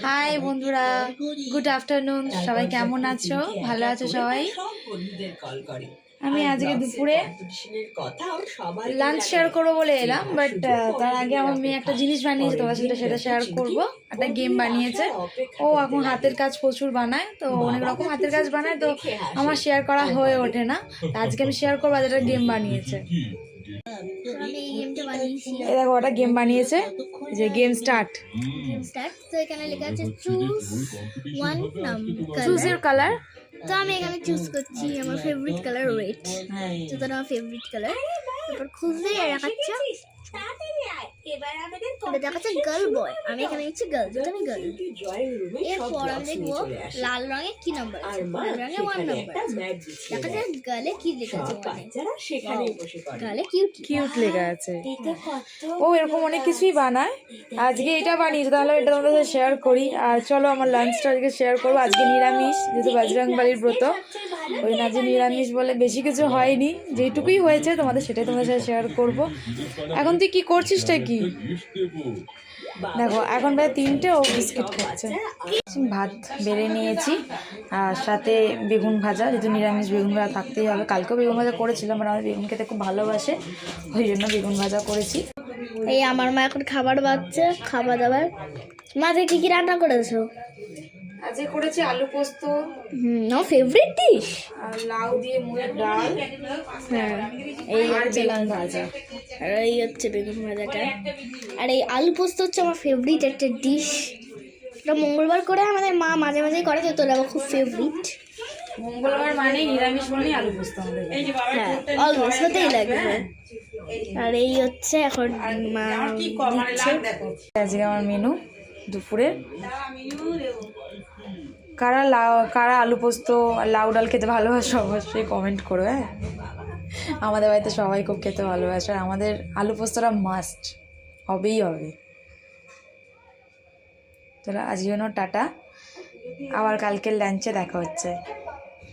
High বন্ধুরা, good afternoon. সবাই কেমন আছো? ভালো আছো সবাই? আমি আজকে দুপুরে লাঞ্চ শেয়ার করবো বলে এলাম, বাট তার আগে আমার মেয়ে একটা জিনিস বানিয়েছে, তোমার সাথে সেটা শেয়ার করবো। একটা গেম বানিয়েছে ও। এখন হাতের কাজ প্রচুর বানায়, তো অনেক রকম হাতের কাজ বানায়, তো আমার শেয়ার করা হয়ে ওঠে না। আজকে আমি শেয়ার করবো, আজ একটা গেম বানিয়েছে। এই দেখো, ওটা গেম বানিয়েছে, যে গেম স্টার্ট। তো এখানে লেখা আছে choose one choose your colour. তো আমি এখানে চুজ করছি আমার ফেভারিট কালার রেড। তো তার আমার ফেভারিট কালার। তারপর খুঁজলেই দেখাচ্ছে দেখাচ্ছে গার্ল বয়। আমি এখানে নিচ্ছি গার্ল, যেটা আমি গার্ল। এরপর আমি দেখবো লাল রঙে কি নাম্বার আছে। লাল রঙে 1 নাম্বার দেখা যায়। গালে কি লেখা আছে? গালে কিউট লেখা আছে। ও এরকম অনেক কিছুই বানায়। আজকে এটা বানিয়েছে, তাহলে এটা তোমাদের সাথে শেয়ার করি। আর চলো, আমার লাঞ্চটা আজকে শেয়ার করবো। আজকে নিরামিষ, যেহেতু বজরংবলীর ব্রত, ওই জন্য আজকে নিরামিষ বলে বেশি কিছু হয়নি। যেটুকুই হয়েছে তোমাদের সেটাই তোমাদের সাথে শেয়ার করবো। এখন তুই কি করছিসটা কি? দেখো, এখন প্রায় 3টে, ও বিস্কিট খাচ্ছে। ভাত বেড়ে নিয়েছি, আর সাথে বেগুন ভাজা, যেহেতু নিরামিষ বেগুন ভাজা থাকতেই হবে। কালকেও বেগুন ভাজা করেছিলাম, আর আমার বেগুন খেতে খুব ভালোবাসে, ওই জন্য বেগুন ভাজা করেছি। এই আমার মা এখন খাবার বাচ্ছে, খাবার দাবার। মাঝে কি কি রান্না করেছো? আজকে করেছি আলু পোস্ত, আমার ফেভারিট ডিশ। আর লাউ দিয়ে মুগের ডাল। হ্যাঁ, এই হচ্ছে বেগুন ভাজা, আর এই হচ্ছে বেগুন ভাজাটা। আর এই আলু পোস্ত হচ্ছে আমার ফেভারিট একটা ডিশ। এটা মঙ্গলবার করে আমাদের মা মাঝে মাঝেই করে, তো আমার খুব ফেভারিট। মঙ্গলবার মানে নিরামিষ মানে আলু পোস্ত আমাদের। হ্যাঁ, অলমোস্ট হতেই লাগে। আর এই হচ্ছে এখন মা দিচ্ছে। আজকে আমার মেনু দুপুরে। কারা আলু পোস্ত আর লাউ ডাল খেতে ভালোবাসে অবশ্যই কমেন্ট করো। হ্যাঁ, আমাদের বাড়িতে সবাই খুব খেতে ভালোবাসে, আর আমাদের আলু পোস্তটা মাস্ট হবেই হবে। চলো, আজকে টাটা, আবার কালকের লাঞ্চে দেখা হচ্ছে।